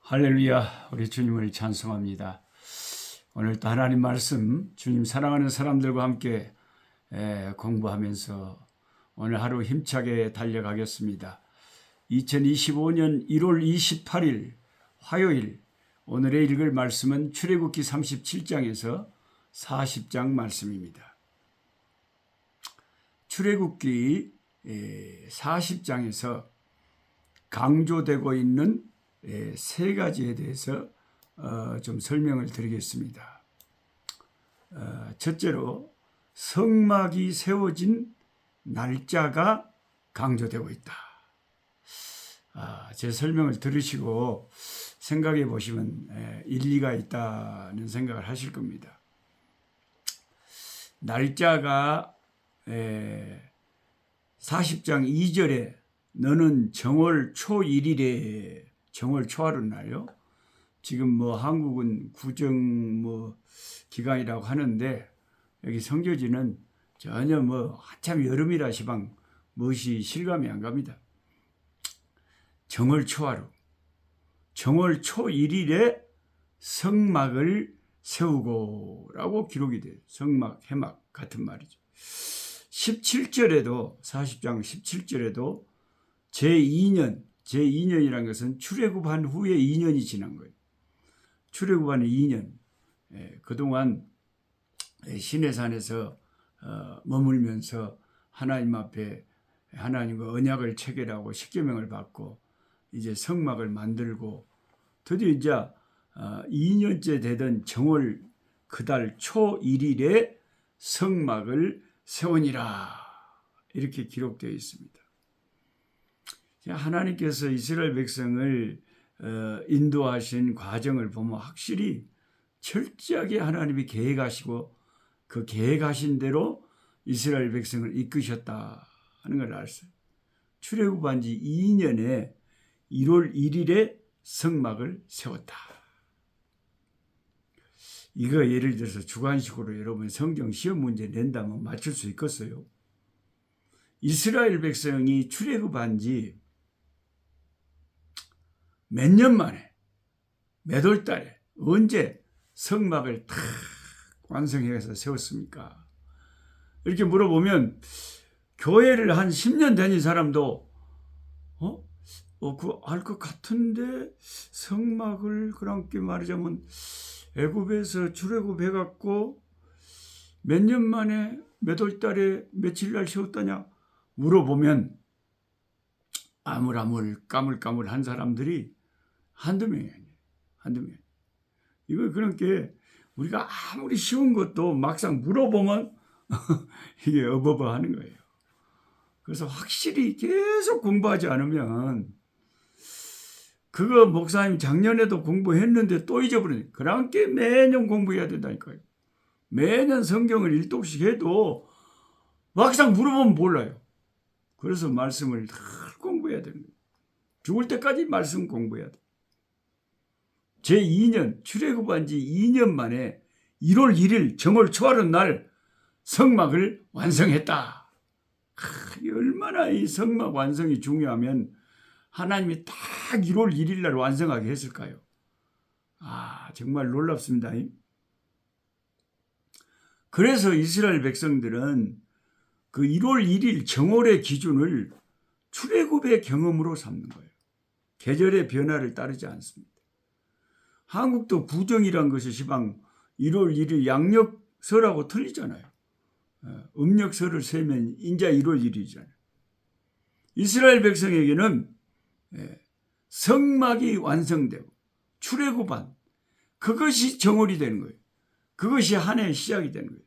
할렐루야, 우리 주님을 찬송합니다. 오늘 또 하나님 말씀, 주님 사랑하는 사람들과 함께 공부하면서 오늘 하루 힘차게 달려가겠습니다. 2025년 1월 28일 화요일, 오늘의 읽을 말씀은 출애굽기 37장에서 40장 말씀입니다. 출애굽기 40장에서 강조되고 있는 세 가지에 대해서 좀 설명을 드리겠습니다. 첫째로 성막이 세워진 날짜가 강조되고 있다. 제 설명을 들으시고 생각해 보시면 일리가 있다는 생각을 하실 겁니다. 날짜가 40장 2절에 너는 정월 초 1일에 정월 초하루 날요. 지금 한국은 구정 기간이라고 하는데 여기 성교지는 전혀 한참 여름이라 시방 무엇이 실감이 안 갑니다. 정월 초하루, 정월 초 1일에 성막을 세우고라고 기록이 돼요. 성막, 해막 같은 말이죠. 17절에도 40장 17절에도 제2년이라는 것은 출애굽한 후에 2년이 지난 거예요. 출애굽한 2년. 그동안 시내산에서 머물면서 하나님 앞에 하나님과 언약을 체결하고 십계명을 받고 이제 성막을 만들고 드디어 이제 2년째 되던 정월 그달 초 1일에 성막을 세우니라 이렇게 기록되어 있습니다. 하나님께서 이스라엘 백성을 인도하신 과정을 보면 확실히 철저하게 하나님이 계획하시고 그 계획하신 대로 이스라엘 백성을 이끄셨다 하는 걸 알았어요. 출애굽한 지 2년에 1월 1일에 성막을 세웠다. 이거 예를 들어서 주관식으로 여러분 성경 시험 문제 낸다면 맞출 수 있겠어요? 이스라엘 백성이 출애굽한 지 몇 년 만에 몇 월 달에 언제 성막을 탁 완성해서 세웠습니까? 이렇게 물어보면 교회를 한 10년 다닌 사람도 알 것 같은데 성막을 그렇게 말하자면 애굽에서 출애굽해갖고 몇 년 만에 몇 월 달에 며칠 날 세웠다냐 물어보면 까물까물한 사람들이 한두 명이 아니에요. 한두 명. 이거 그렇게 우리가 아무리 쉬운 것도 막상 물어보면 이게 어버버 하는 거예요. 그래서 확실히 계속 공부하지 않으면 그거 목사님 작년에도 공부했는데 또 잊어버리네. 그렇게 매년 공부해야 된다니까요. 매년 성경을 일독씩 해도 막상 물어보면 몰라요. 그래서 말씀을 다 공부해야 되는 거예요. 죽을 때까지 말씀 공부해야 돼요. 제2년 출애굽한 지 2년 만에 1월 1일 정월 초하루 날 성막을 완성했다. 얼마나 이 성막 완성이 중요하면 하나님이 딱 1월 1일 날 완성하게 했을까요? 정말 놀랍습니다. 그래서 이스라엘 백성들은 그 1월 1일 정월의 기준을 출애굽의 경험으로 삼는 거예요. 계절의 변화를 따르지 않습니다. 한국도 구정이란 것이 시방 1월 1일 양력설하고 틀리잖아요. 음력설을 세면 인자 1월 1일이잖아요. 이스라엘 백성에게는 성막이 완성되고 출애굽한 그것이 정월이 되는 거예요. 그것이 한 해의 시작이 되는 거예요.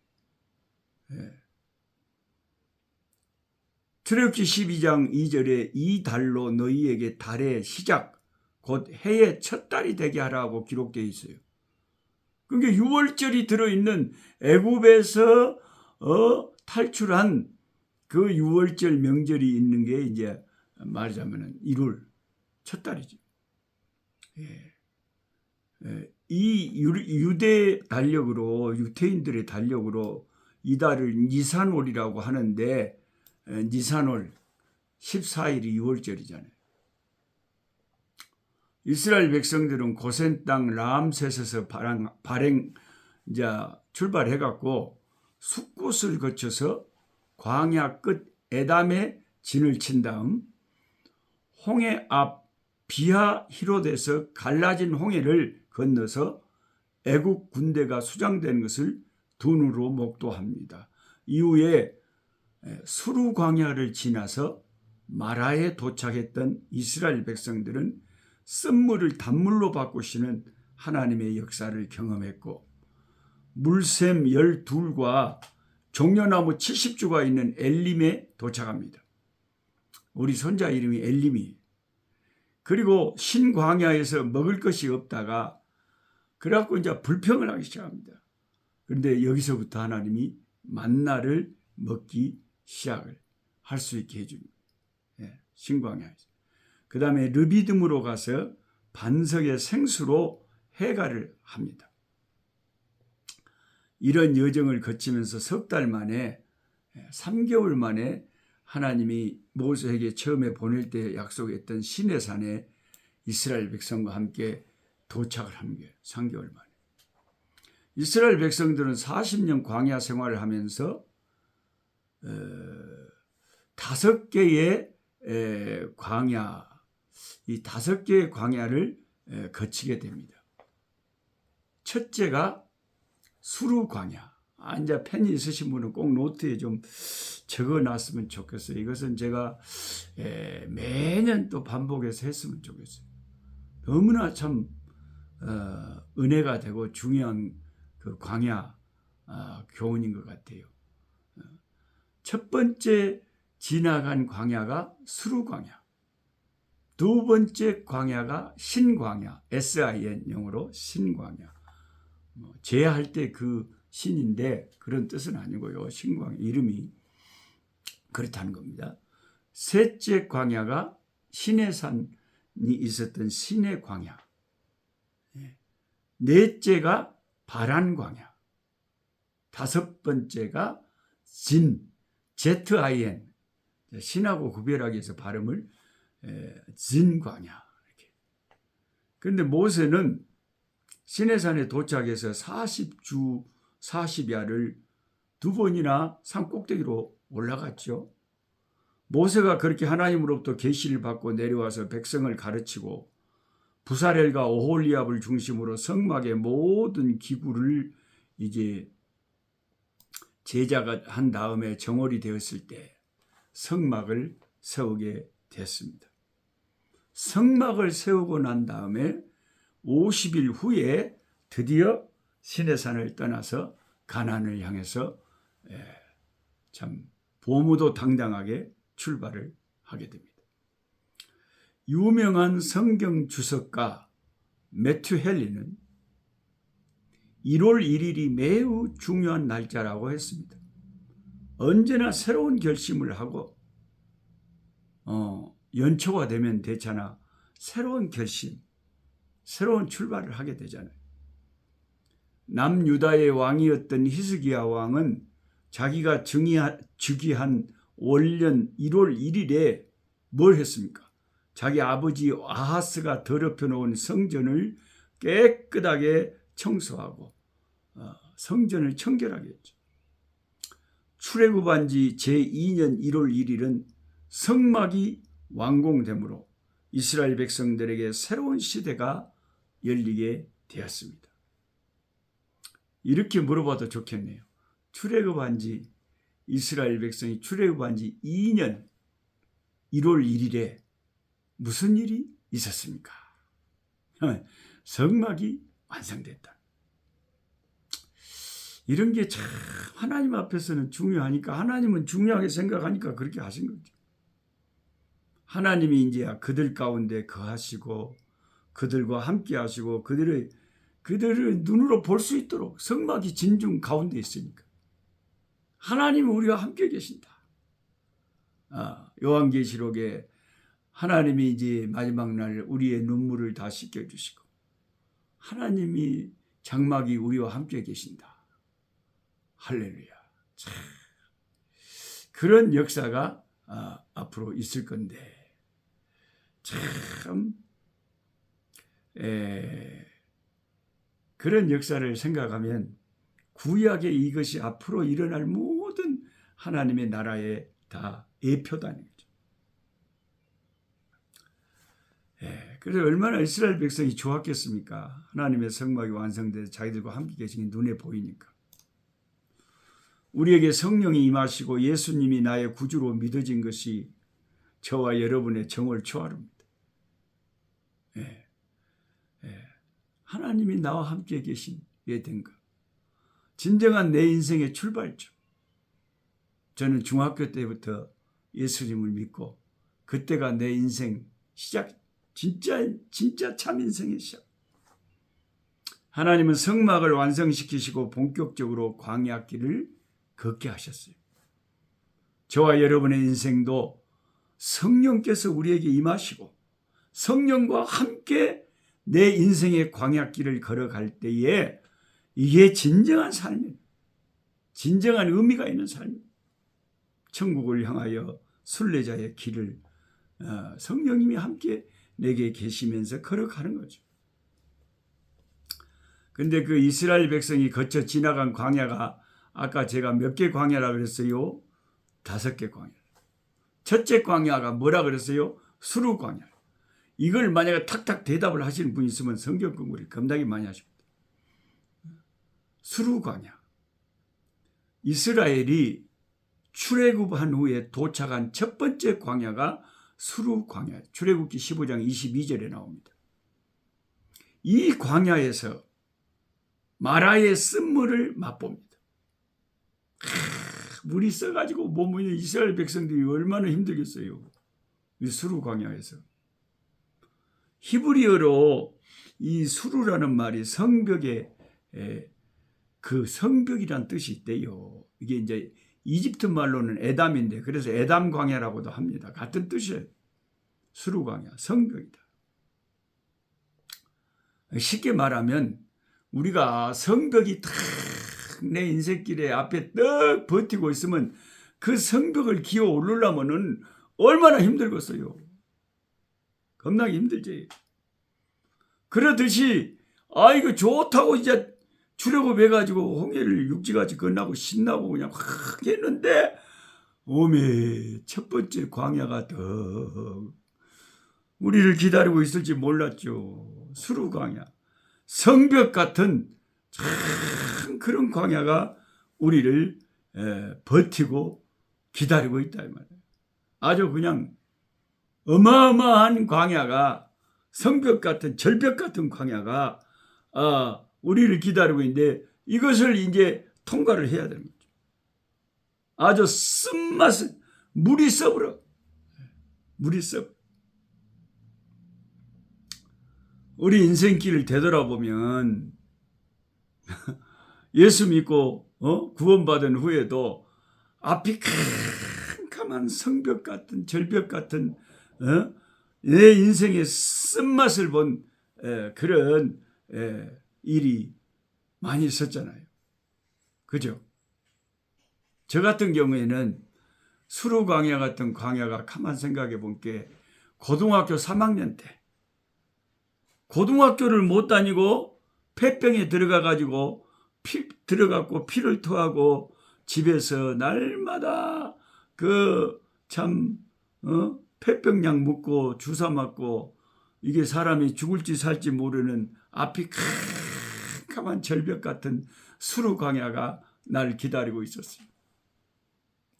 출애굽기 12장 2절에 이 달로 너희에게 달의 시작 곧 해의 첫 달이 되게 하라고 기록되어 있어요. 그러니까 6월절이 들어있는 애굽에서 탈출한 그 6월절 명절이 있는 게 이제 말하자면 1월 첫 달이죠. 이 유대 달력으로 유태인들의 달력으로 이 달을 니산월이라고 하는데 니산월 14일이 6월절이잖아요. 이스라엘 백성들은 고센 땅 라암셋에서 출발해갖고 숫곳을 거쳐서 광야 끝 에담에 진을 친 다음 홍해 앞 비하히롯에서 갈라진 홍해를 건너서 애국 군대가 수장된 것을 두 눈으로 목도합니다. 이후에 수르 광야를 지나서 마라에 도착했던 이스라엘 백성들은 쓴물을 단물로 바꾸시는 하나님의 역사를 경험했고 물샘 12과 종려나무 70주가 있는 엘림에 도착합니다. 우리 손자 이름이 엘림이에요. 그리고 신광야에서 먹을 것이 없다가 그래갖고 이제 불평을 하기 시작합니다. 그런데 여기서부터 하나님이 만나를 먹기 시작을 할 수 있게 해줍니다. 신광야에서. 그 다음에 르비딤으로 가서 반석의 생수로 해갈을 합니다. 이런 여정을 거치면서 석 달 만에 3개월 만에 하나님이 모세에게 처음에 보낼 때 약속했던 시내산에 이스라엘 백성과 함께 도착을 한 게 3개월 만에. 이스라엘 백성들은 40년 광야 생활을 하면서 5개의 광야, 이 5개의 광야를 거치게 됩니다. 첫째가 수르 광야. 이제 펜이 있으신 분은 꼭 노트에 좀 적어놨으면 좋겠어요. 이것은 제가 매년 또 반복해서 했으면 좋겠어요. 너무나 참 은혜가 되고 중요한 그 광야 교훈인 것 같아요. 첫 번째 지나간 광야가 수르 광야. 두 번째 광야가 신광야, SIN 영어로 신광야. 제할 때 그 신인데 그런 뜻은 아니고요. 신광야 이름이 그렇다는 겁니다. 셋째 광야가 시내산이 있었던 시내 광야. 넷째가 바란 광야. 다섯 번째가 ZIN 신하고 구별하기 위해서 발음을 진 광야. 그런데 모세는 시내산에 도착해서 40주 40야를 두 번이나 산 꼭대기로 올라갔죠. 모세가 그렇게 하나님으로부터 계시를 받고 내려와서 백성을 가르치고 부사렐과 오홀리압을 중심으로 성막의 모든 기구를 이제 제자가 한 다음에 정월이 되었을 때 성막을 세우게 됐습니다. 성막을 세우고 난 다음에 50일 후에 드디어 시내산을 떠나서 가나안을 향해서 참 보무도 당당하게 출발을 하게 됩니다. 유명한 성경 주석가 매튜 헨리는 1월 1일이 매우 중요한 날짜라고 했습니다. 언제나 새로운 결심을 하고 연초가 되면 되잖아. 새로운 결심, 새로운 출발을 하게 되잖아요. 남유다의 왕이었던 히스기야 왕은 자기가 즉위한 월년 1월 1일에 뭘 했습니까? 자기 아버지 아하스가 더럽혀 놓은 성전을 깨끗하게 청소하고 성전을 청결하게 했죠. 출애굽한 지 제2년 1월 1일은 성막이 완공되므로 이스라엘 백성들에게 새로운 시대가 열리게 되었습니다. 이렇게 물어봐도 좋겠네요. 출애굽한 지 이스라엘 백성이 출애굽한 지 2년 1월 1일에 무슨 일이 있었습니까? 성막이 완성됐다. 이런 게 참 하나님 앞에서는 중요하니까 하나님은 중요하게 생각하니까 그렇게 하신 거죠. 하나님이 이제 그들 가운데 거하시고 그들과 함께 하시고 그들을 눈으로 볼 수 있도록 성막이 진중 가운데 있으니까 하나님은 우리와 함께 계신다. 요한계시록에 하나님이 이제 마지막 날 우리의 눈물을 다 씻겨주시고 하나님이 장막이 우리와 함께 계신다. 할렐루야. 참 그런 역사가 앞으로 있을 건데 참 그런 역사를 생각하면 구약의 이것이 앞으로 일어날 모든 하나님의 나라에 다 예표다는 거죠. 그래서 얼마나 이스라엘 백성이 좋았겠습니까? 하나님의 성막이 완성돼서 자기들과 함께 계신 게 눈에 보이니까. 우리에게 성령이 임하시고 예수님이 나의 구주로 믿어진 것이 저와 여러분의 정월 초하루입니다. 하나님이 나와 함께 계시게 된 것. 진정한 내 인생의 출발점. 저는 중학교 때부터 예수님을 믿고 그때가 내 인생 시작, 진짜 참 인생의 시작. 하나님은 성막을 완성시키시고 본격적으로 광야길을 걷게 하셨어요. 저와 여러분의 인생도 성령께서 우리에게 임하시고 성령과 함께 내 인생의 광야길을 걸어갈 때에 이게 진정한 삶이에요. 진정한 의미가 있는 삶이에요. 천국을 향하여 순례자의 길을 성령님이 함께 내게 계시면서 걸어가는 거죠. 근데 그 이스라엘 백성이 거쳐 지나간 광야가 아까 제가 몇 개 광야라 그랬어요? 5개 광야. 첫째 광야가 뭐라 그랬어요? 수르 광야. 이걸 만약에 탁탁 대답을 하시는 분이 있으면 성경 공부를 겁나게 많이 하십니다. 수르 광야. 이스라엘이 출애굽한 후에 도착한 첫 번째 광야가 수르 광야. 출애굽기 15장 22절에 나옵니다. 이 광야에서 마라의 쓴물을 맛봅니다. 물이 써가지고 몸이 이스라엘 백성들이 얼마나 힘들겠어요. 이 수르 광야에서. 히브리어로 이 수르라는 말이 성벽의 그 성벽이란 뜻이 있대요. 이게 이제 이집트 말로는 에담인데 그래서 에담 광야라고도 합니다. 같은 뜻이에요. 수르 광야, 성벽이다. 쉽게 말하면 우리가 성벽이 탁 내 인생길에 앞에 떡 버티고 있으면 그 성벽을 기어 오르려면은 얼마나 힘들겠어요. 겁나게 힘들지. 그러듯이 이거 좋다고 이제 출애굽 해가지고 홍해를 육지같이 건너고 신나고 그냥 확 했는데 오메 첫 번째 광야가 더 우리를 기다리고 있을지 몰랐죠. 수르 광야. 성벽 같은 참 그런 광야가 우리를 버티고 기다리고 있다 이 말이에요. 아주 그냥 어마어마한 광야가 성벽 같은 절벽 같은 광야가 우리를 기다리고 있는데 이것을 이제 통과를 해야 되는 거죠. 아주 쓴맛은 물이 썩으러 물이 썩. 우리 인생길을 되돌아보면 예수 믿고 구원받은 후에도 앞이 캄캄한 성벽 같은 절벽 같은 내 인생의 쓴맛을 본 그런 일이 많이 있었잖아요. 그죠? 저 같은 경우에는 수르 광야 같은 광야가 가만 생각해 본 게 고등학교 3학년 때 고등학교를 못 다니고 폐병에 들어가가지고 들어갔고 피를 토하고 집에서 날마다 폐병약 먹고 주사 맞고 이게 사람이 죽을지 살지 모르는 앞이 캄캄한 절벽 같은 수르 광야가 나를 기다리고 있었어요.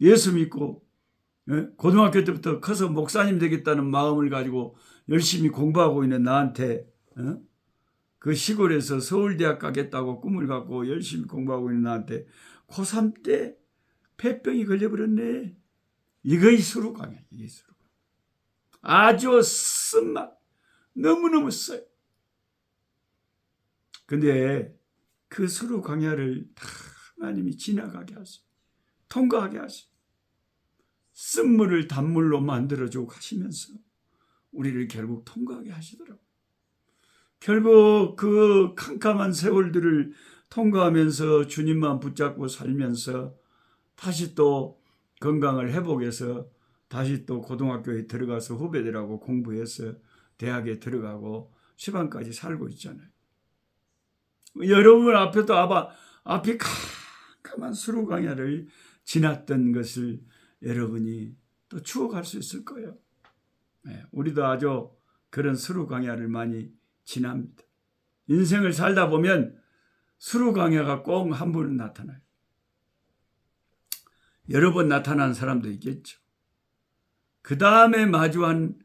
예수 믿고 고등학교 때부터 커서 목사님 되겠다는 마음을 가지고 열심히 공부하고 있는 나한테 그 시골에서 서울대학 가겠다고 꿈을 갖고 열심히 공부하고 있는 나한테 고3 때 폐병이 걸려버렸네. 이거이 수르 광야. 이게 수르 광야. 아주 쓴맛. 너무너무 써요. 근데 그 수르 광야를 다 하나님이 지나가게 하시고 통과하게 하시고 쓴물을 단물로 만들어주고 가시면서 우리를 결국 통과하게 하시더라고요. 결국 그 캄캄한 세월들을 통과하면서 주님만 붙잡고 살면서 다시 또 건강을 회복해서 다시 또 고등학교에 들어가서 후배들하고 공부해서 대학에 들어가고 시방까지 살고 있잖아요. 여러분 앞에도 앞이 캄캄한 수루 광야를 지났던 것을 여러분이 또 추억할 수 있을 거예요. 우리도 아주 그런 수루 광야를 많이 지납니다. 인생을 살다 보면 수루 광야가 꼭 한 번은 나타나요. 여러 번 나타난 사람도 있겠죠. 그 다음에 마주한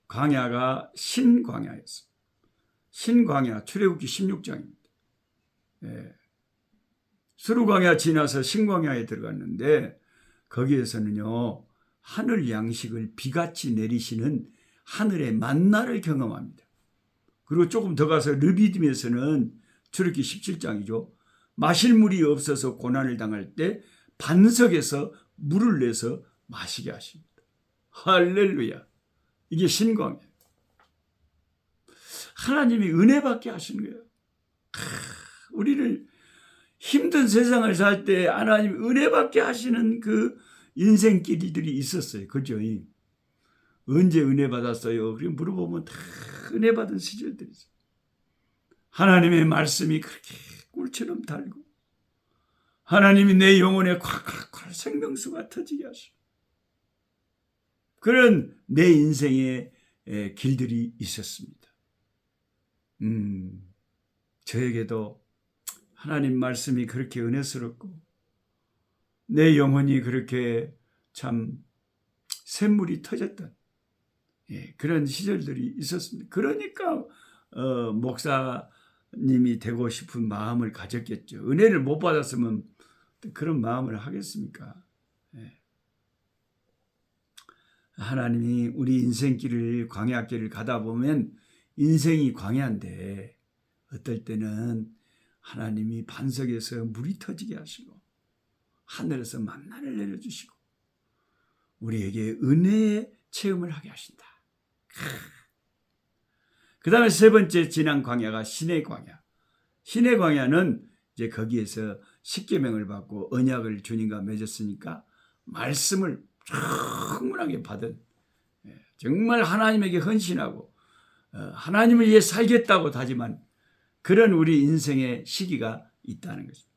광야가 신광야였습니다. 신광야, 출애굽기 16장입니다. 수루광야 지나서 신광야에 들어갔는데 거기에서는요, 하늘 양식을 비같이 내리시는 하늘의 만나를 경험합니다. 그리고 조금 더 가서 르비딤에서는 출애굽기 17장이죠. 마실 물이 없어서 고난을 당할 때 반석에서 물을 내서 마시게 하십니다. 할렐루야. 이게 신광야. 하나님이 은혜 받게 하시는 거예요. 우리를 힘든 세상을 살 때 하나님 은혜 받게 하시는 그 인생길들이 있었어요. 그죠? 언제 은혜 받았어요? 그렇게 물어보면 다 은혜 받은 시절들이 있어요. 하나님의 말씀이 그렇게 꿀처럼 달고 하나님이 내 영혼에 콱콱콱 생명수가 터지게 하시고 그런 내 인생의 길들이 있었습니다. 저에게도 하나님 말씀이 그렇게 은혜스럽고 내 영혼이 그렇게 참 샘물이 터졌던 그런 시절들이 있었습니다. 그러니까 목사님이 되고 싶은 마음을 가졌겠죠. 은혜를 못 받았으면 그런 마음을 하겠습니까? 하나님이 우리 인생길을 광야길을 가다 보면 인생이 광야인데 어떨 때는 하나님이 반석에서 물이 터지게 하시고 하늘에서 만나를 내려주시고 우리에게 은혜의 체험을 하게 하신다. 그 다음에 세 번째 지난 광야가 신의 광야. 신의 광야는 이제 거기에서 십계명을 받고 언약을 주님과 맺었으니까 말씀을 충분하게 받은 정말 하나님에게 헌신하고 하나님을 위해 살겠다고 다짐한 그런 우리 인생의 시기가 있다는 것입니다.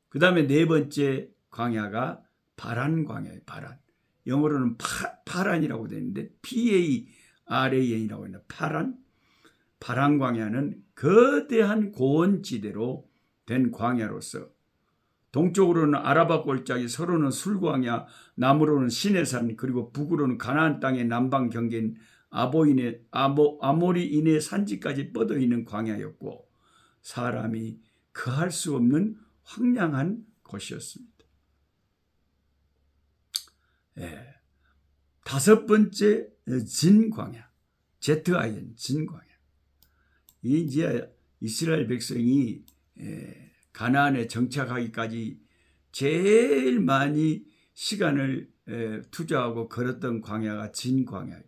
그 다음에 네 번째 광야가 바란 광야예요. 바란. 영어로는 파란이라고 되어 있는데 PARAN이라고 있는 바란 광야는 거대한 고원지대로 된 광야로서 동쪽으로는 아라바 골짜기, 서로는 술광야, 남으로는 시내산, 그리고 북으로는 가나안 땅의 남방 경계인 아모리인의 산지까지 뻗어 있는 광야였고 사람이 거할 수 없는 황량한 곳이었습니다. 다섯 번째 진광야, ZIN 진광야. 이제 이스라엘 백성이 가나안에 정착하기까지 제일 많이 시간을 투자하고 걸었던 광야가 진광야예요.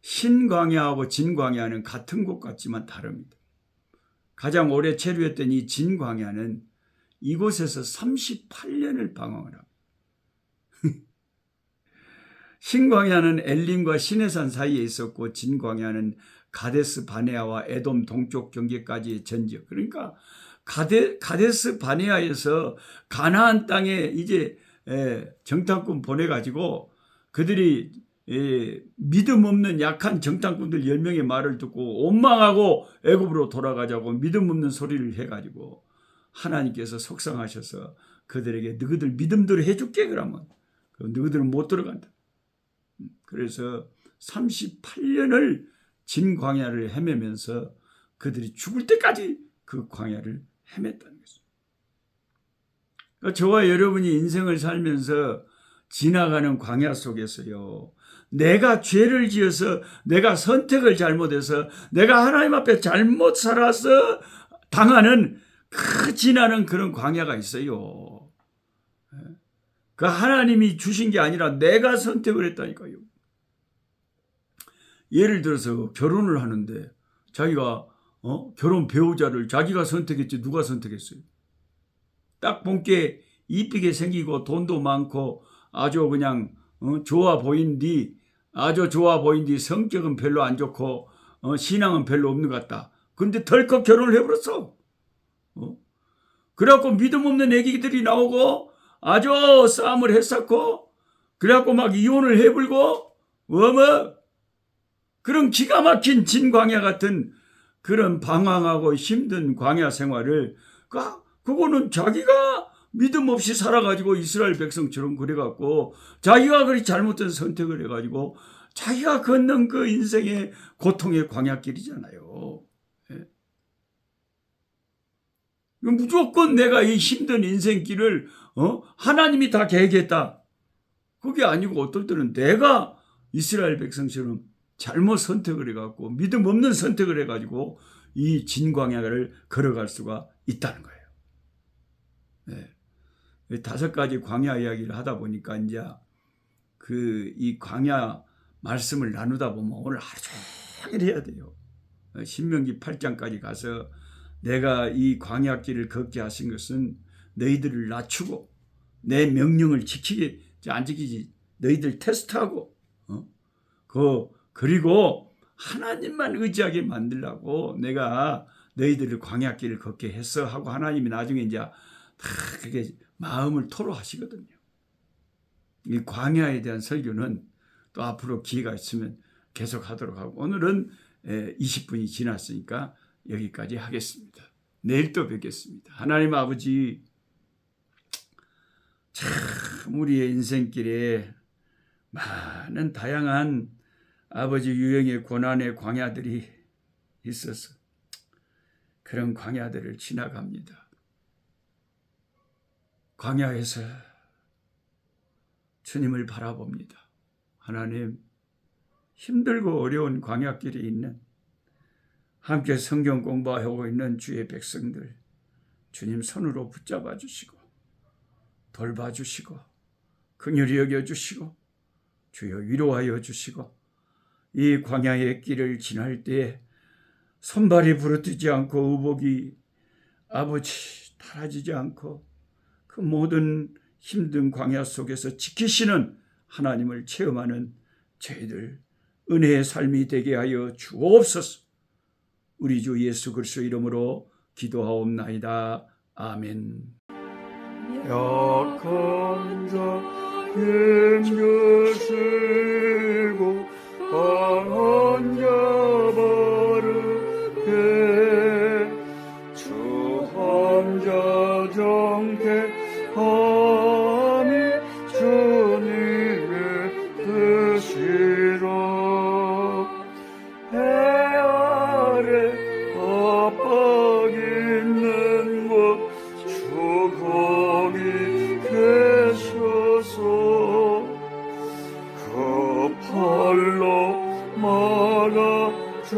신광야하고 진광야는 같은 곳 같지만 다릅니다. 가장 오래 체류했던 이 진광야는 이곳에서 38년을 방황을 합니다. 신광야는 엘림과 시내산 사이에 있었고 진광야는 가데스 바네아와 에돔 동쪽 경계까지의 전지역. 그러니까 가데스 바네아에서 가나안 땅에 이제 정탐꾼 보내가지고 그들이 믿음 없는 약한 정탐꾼들 10명의 말을 듣고 원망하고 애굽으로 돌아가자고 믿음 없는 소리를 해가지고 하나님께서 속상하셔서 그들에게 너희들 믿음대로 해줄게 그러면 너희들은 못 들어간다. 그래서 38년을 진 광야를 헤매면서 그들이 죽을 때까지 그 광야를 헤맸다는 것입니다. 그러니까 저와 여러분이 인생을 살면서 지나가는 광야 속에서요, 내가 죄를 지어서 내가 선택을 잘못해서 내가 하나님 앞에 잘못 살아서 당하는 그 지나는 그런 광야가 있어요. 그 하나님이 주신 게 아니라 내가 선택을 했다니까요. 예를 들어서 결혼을 하는데 자기가 결혼 배우자를 자기가 선택했지 누가 선택했어요? 딱 본게 이쁘게 생기고 돈도 많고 아주 그냥 좋아 보인디 성격은 별로 안 좋고 신앙은 별로 없는 것 같다. 근데 덜컥 결혼을 해버렸어. 그래갖고 믿음 없는 애기들이 나오고 아주 싸움을 했었고, 그래갖고 막 이혼을 해불고, 그런 기가 막힌 진광야 같은 그런 방황하고 힘든 광야 생활을, 그거는 자기가 믿음 없이 살아가지고 이스라엘 백성처럼 그래갖고 자기가 그리 잘못된 선택을 해가지고 자기가 걷는 그 인생의 고통의 광야길이잖아요. 예. 무조건 내가 이 힘든 인생길을 하나님이 다 계획했다. 그게 아니고 어떨 때는 내가 이스라엘 백성처럼 잘못 선택을 해갖고 믿음 없는 선택을 해가지고 이 진광야를 걸어갈 수가 있다는 거예요. 네. 5가지 광야 이야기를 하다 보니까 이제 이 광야 말씀을 나누다 보면 오늘 하루 종일 해야 돼요. 신명기 8장까지 가서 내가 이 광야길을 걷게 하신 것은 너희들을 낮추고 내 명령을 지키지 안 지키지 너희들 테스트하고 그리고 하나님만 의지하게 만들라고 내가 너희들을 광야길을 걷게 했어 하고 하나님이 나중에 이제 다 그렇게 마음을 토로하시거든요. 이 광야에 대한 설교는 또 앞으로 기회가 있으면 계속 하도록 하고, 오늘은 20분이 지났으니까 여기까지 하겠습니다. 내일 또 뵙겠습니다. 하나님 아버지, 참 우리의 인생길에 많은 다양한 아버지 유형의 고난의 광야들이 있어서 그런 광야들을 지나갑니다. 광야에서 주님을 바라봅니다. 하나님, 힘들고 어려운 광야길이 있는 함께 성경 공부하고 있는 주의 백성들 주님 손으로 붙잡아 주시고 돌봐주시고 긍휼히 여겨주시고 주여 위로하여 주시고 이 광야의 길을 지날 때에 손발이 부러뜨지 않고 의복이 아버지 타라지지 않고 그 모든 힘든 광야 속에서 지키시는 하나님을 체험하는 저희들 은혜의 삶이 되게 하여 주옵소서. 우리 주 예수 그리스도 이름으로 기도하옵나이다. 아멘. 약한 자 힘주시고 강한 자 바르게 주한 자 정케함이 주님의 뜻이라. 해 아래 압박 있는 곳 주 거기 계셔서 그 팔로 막아 주